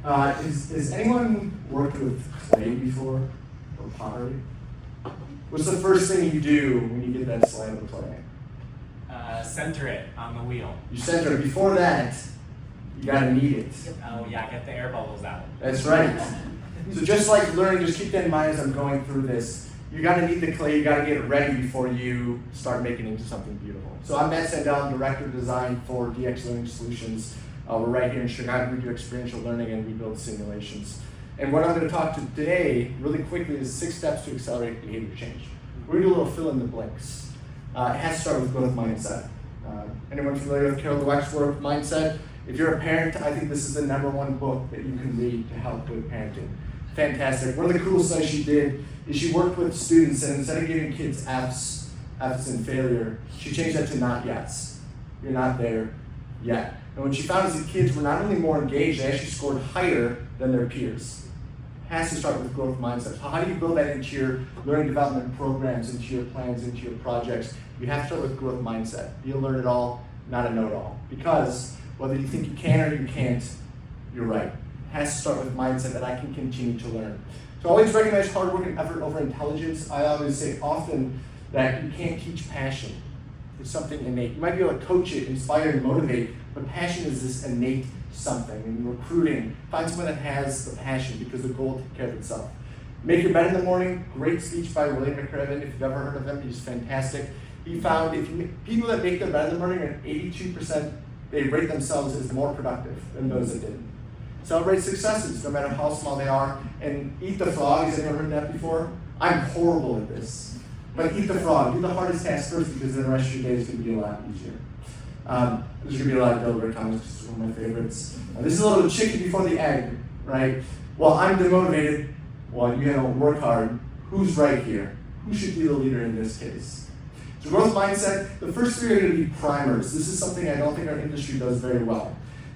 Has anyone worked with clay before, or pottery? What's the first thing you do when you get that slab of clay? Center it on the wheel. You center it. Before that, you gotta knead it. Oh yeah, get the air bubbles out. That's right. So just like learning, just keep that in mind as I'm going through this. You gotta knead the clay, you gotta get it ready before you start making it into something beautiful. So I'm Matt Sandel, I'm Director of Design for DX Learning Solutions. We're right here in Chicago. We do experiential learning and we build simulations. And what I'm going to talk to today, really quickly, is 6 steps to accelerate behavior change. We're going to do a little fill in the blanks. It has to start with growth mindset. Anyone familiar with Carol Dweck's work, Mindset? If you're a parent, I think this is the #1 book that you can read to help with parenting. Fantastic. One of the coolest things she did is she worked with students, and instead of giving kids F's in failure, she changed that to not yets. You're not there yet. And what she found is that kids were not only more engaged, they actually scored higher than their peers. It has to start with growth mindset. So how do you build that into your learning development programs, into your plans, into your projects? You have to start with growth mindset. Be a learn-it-all, not a know-it-all. Because whether you think you can or you can't, you're right. It has to start with mindset that I can continue to learn. So always recognize hard work and effort over intelligence. I always say often that you can't teach passion. It's something innate. You might be able to coach it, inspire, and motivate, but passion is this innate something. In recruiting, find someone that has the passion because the goal will take care of itself. Make Your Bed in the Morning, great speech by William McRaven. If you've ever heard of him, he's fantastic. He found people that make their bed in the morning are 82%, they rate themselves as more productive than those that didn't. Celebrate successes, no matter how small they are, and eat the frog. Has anyone heard that before? I'm horrible at this. But eat the frog. Do the hardest task first because then the rest of your day is going to be a lot easier. There's going to be a lot of Delaware comments, which is one of my favorites. This is a little chicken before the egg, right? Well, I'm demotivated. Well, you don't work hard. Who's right here? Who should be the leader in this case? So growth mindset, the first 3 are going to be primers. This is something I don't think our industry does very well.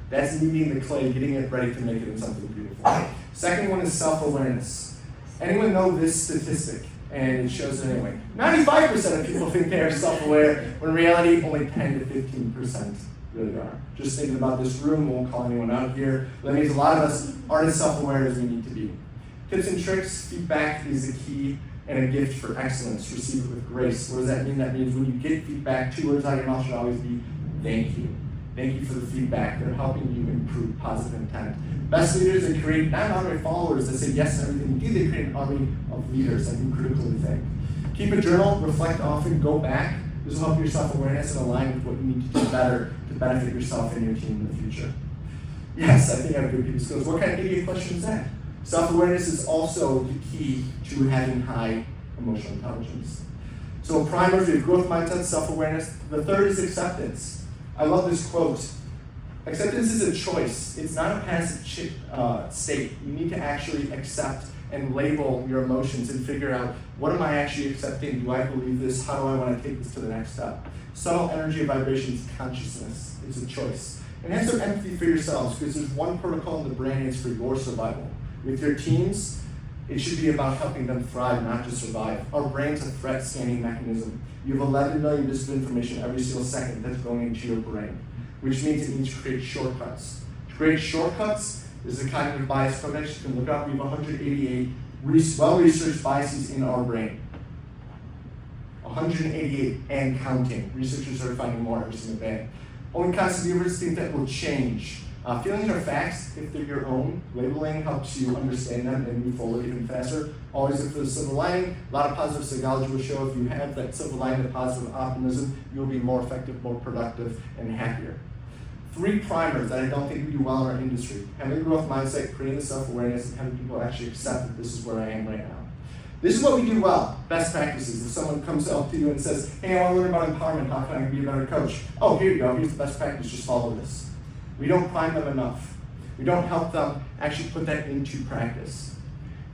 That's kneading the clay, getting it ready to make it into something beautiful. Second one is self-awareness. Anyone know this statistic? And it shows it anyway. 95% of people think they are self-aware, when in reality, only 10 to 15% really are. Just thinking about this room, won't call anyone out here. That means a lot of us aren't as self-aware as we need to be. Tips and tricks, feedback is a key and a gift for excellence. Receive it with grace. What does that mean? That means when you get feedback, 2 words out of your mouth should always be thank you. Thank you for the feedback. They're helping you improve positive intent. Best leaders, they create not an army of followers that say yes to everything you do, they create an army of leaders that can critically think. Keep a journal, reflect often, go back. This will help your self-awareness and align with what you need to do better to benefit yourself and your team in the future. Yes, I think I have good people skills. What kind of idiot question is that? Self-awareness is also the key to having high emotional intelligence. So primers, we have growth mindset, self-awareness. The third is acceptance. I love this quote. Acceptance is a choice. It's not a passive state. You need to actually accept and label your emotions and figure out, what am I actually accepting? Do I believe this? How do I want to take this to the next step? Subtle energy and vibrations, consciousness. It's a choice. And have some empathy for yourselves, because there's one protocol in the brain, and it's for your survival. With your teams, it should be about helping them thrive, not just survive. Our brain's a threat scanning mechanism. You have 11 million bits of information every single second that's going into your brain, which means it needs to create shortcuts. To create shortcuts is the cognitive bias codex. You can look up. We have 188 well-researched biases in our brain. 188 and counting. Researchers are finding more every single day. Only concept you ever think that will change. Feelings are facts if they're your own. Labeling helps you understand them and move forward even faster. Always look for the silver lining. A lot of positive psychology will show if you have that silver lining of positive optimism, you'll be more effective, more productive, and happier. 3 primers that I don't think we do well in our industry. Having a growth mindset, creating the self-awareness, and having people actually accept that this is where I am right now. This is what we do well, best practices. If someone comes up to you and says, hey, I want to learn about empowerment, how can I be a better coach? Oh, here you go, here's the best practice, just follow this. We don't prime them enough. We don't help them actually put that into practice.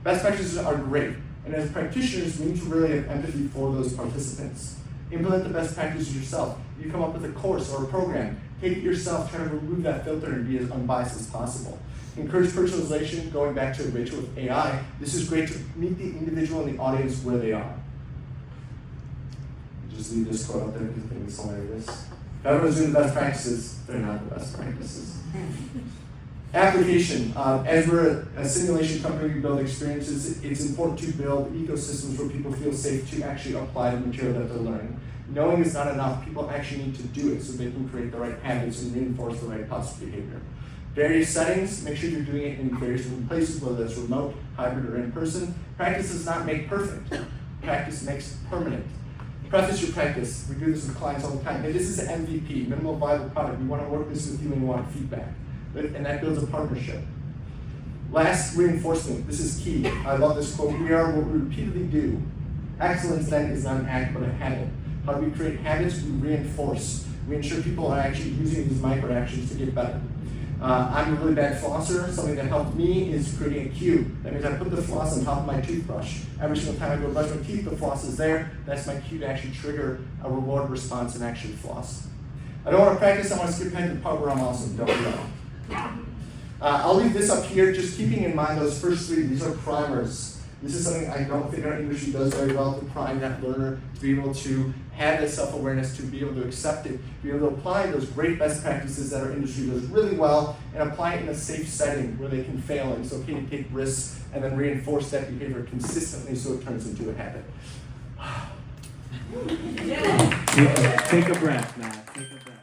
Best practices are great, and as practitioners, we need to really have empathy for those participants. Implement the best practices yourself. You come up with a course or a program, take it yourself, try to remove that filter and be as unbiased as possible. Encourage personalization, going back to Rachel with AI. This is great to meet the individual and the audience where they are. Just leave this quote out there because I think it's hilarious. If everyone's doing the best practices, they're not the best practices. Application. As we're a simulation company, we build experiences. It's important to build ecosystems where people feel safe to actually apply the material that they're learning. Knowing is not enough. People actually need to do it so they can create the right habits and reinforce the right positive behavior. Various settings, make sure you're doing it in various different places, whether that's remote, hybrid, or in person. Practice does not make perfect. Practice makes permanent. Preface your practice. We do this with clients all the time. Hey, this is an MVP, minimal viable product. We want to work this with you and we want feedback. And that builds a partnership. Last, reinforcement. This is key. I love this quote. We are what we repeatedly do. Excellence then is not an act, but a habit. How do we create habits? We reinforce. We ensure people are actually using these micro actions to get better. I'm a really bad flosser. Something that helped me is creating a cue. That means I put the floss on top of my toothbrush. Every single time I go brush my teeth, the floss is there. That's my cue to actually trigger a reward response and actually floss. I don't want to practice. I want to skip ahead to the part where I'm awesome. Don't we all? I'll leave this up here, just keeping in mind those first three. These are primers. This is something I don't think our industry does very well, to prime that learner, to be able to have that self-awareness, to be able to accept it, to be able to apply those great best practices that our industry does really well, and apply it in a safe setting where they can fail, and it's okay to take risks, and then reinforce that behavior consistently so it turns into a habit. Take a breath, Matt. Take a breath.